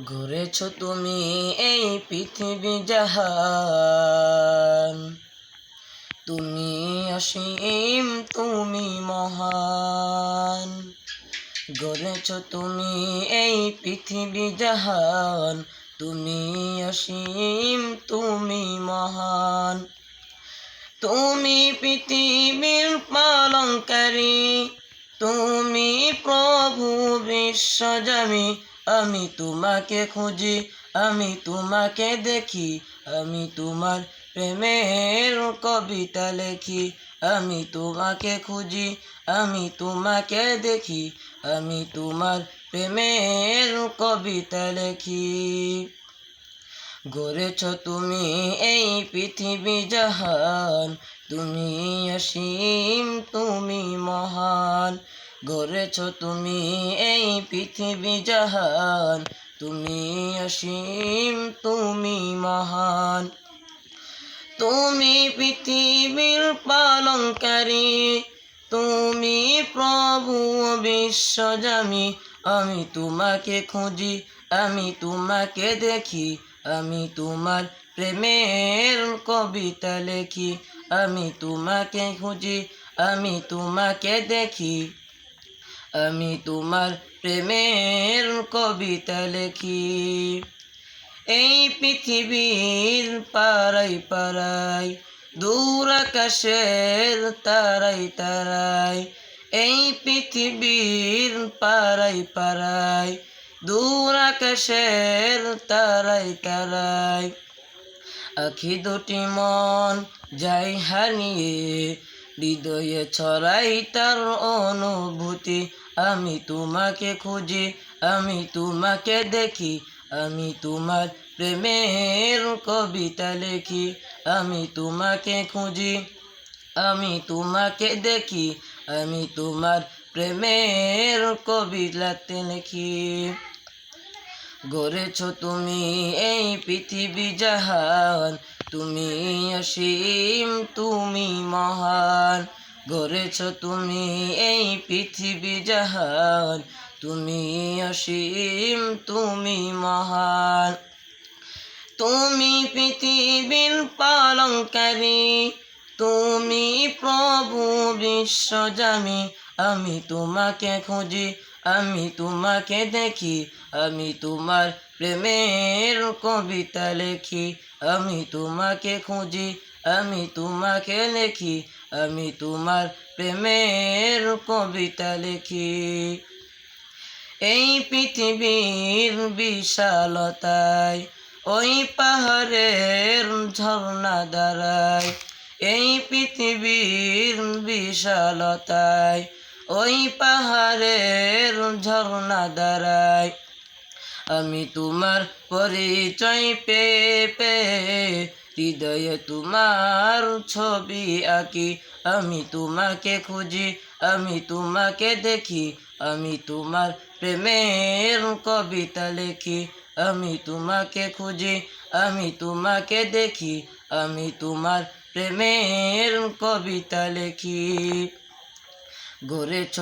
গড়েছ তুমি এই পৃথিবী জাহান, তুমি অসীম তুমি মহান। গড়েছ তুমি এই পৃথিবী জাহান, তুমি অসীম তুমি মহান। তুমি পৃথিবীর পালনকারী, তুমি প্রভু বিশ্বজামি। আমি তোমাকে খুঁজি, আমি তোমাকে দেখি, আমি তোমার প্রেমের কবিতা লেখি। আমি তোমাকে খুঁজি, আমি তোমাকে দেখি, আমি তোমার প্রেমের কবিতা লেখি। গড়েছ তুমি এই পৃথিবী জাহান, তুমি অসীম তুমি মহান। গড়েছ তুমি এই পৃথিবী জাহান, তুমি অসীম তুমি মহান। তুমি পৃথিবীর পালনকারী, তুমি প্রভু বিশ্বজামি। আমি তোমাকে খুঁজি, আমি তোমাকে দেখি, আমি তোমার প্রেমের কবিতা লেখি। আমি তোমাকে খুঁজি, আমি তোমাকে দেখি, আমি তোমার প্রেমের কবিতা লেখি। এই পৃথিবীর পাড়াই পাড়াই, দূর আকাশের তারাই তারাই। এই পৃথিবীর পাড়াই পাড়াই, দূর আকাশের তারাই তারাই। আখি দুটি মন যাই হারিয়ে, হৃদয়ে ছড়াই তার অনুভূতি। আমি তোমাকে খুঁজি, আমি তোমাকে দেখি, আমি তোমার প্রেমের কবিতা লেখি। আমি তোমাকে খুঁজি, আমি তোমাকে দেখি, আমি তোমার প্রেমের কবিতাতে লিখি। গড়েছ তুমি এই পৃথিবী জাহান, তুমি অসীম তুমি মহান। গড়েছ তুমি এই পৃথিবী জাহান, তুমি অসীম তুমি মহান। তুমি পৃথিবীর পালনকারী, তুমি প্রভু বিশ্বজামি। আমি তোমাকে খুঁজি, আমি তোমাকে দেখি, আমি তোমার প্রেমের কবিতা লেখি। আমি তোমাকে খুঁজি, আমি তোমাকে লেখি, আমি তোমার প্রেমের কবিতা লেখি। এই পৃথিবীর বিশালতায়, ওই পাহাড়ের ঝর্ণা দাঁড়ায়। এই পৃথিবীর বিশালতায়, ওই পাহাড়ের ঝর্ণা দাঁড়ায়। আমি তোমার পরিচয় পেয়ে পেয়ে, হৃদয়ে তোমার ছবি আঁকি। আমি তোমাকে খুঁজি, আমি তোমাকে দেখি, আমি তোমার প্রেমের কবিতা লেখি। আমি তোমাকে খুঁজি, আমি তোমাকে দেখি, আমি তোমার প্রেমের কবিতা লেখি। গড়েছ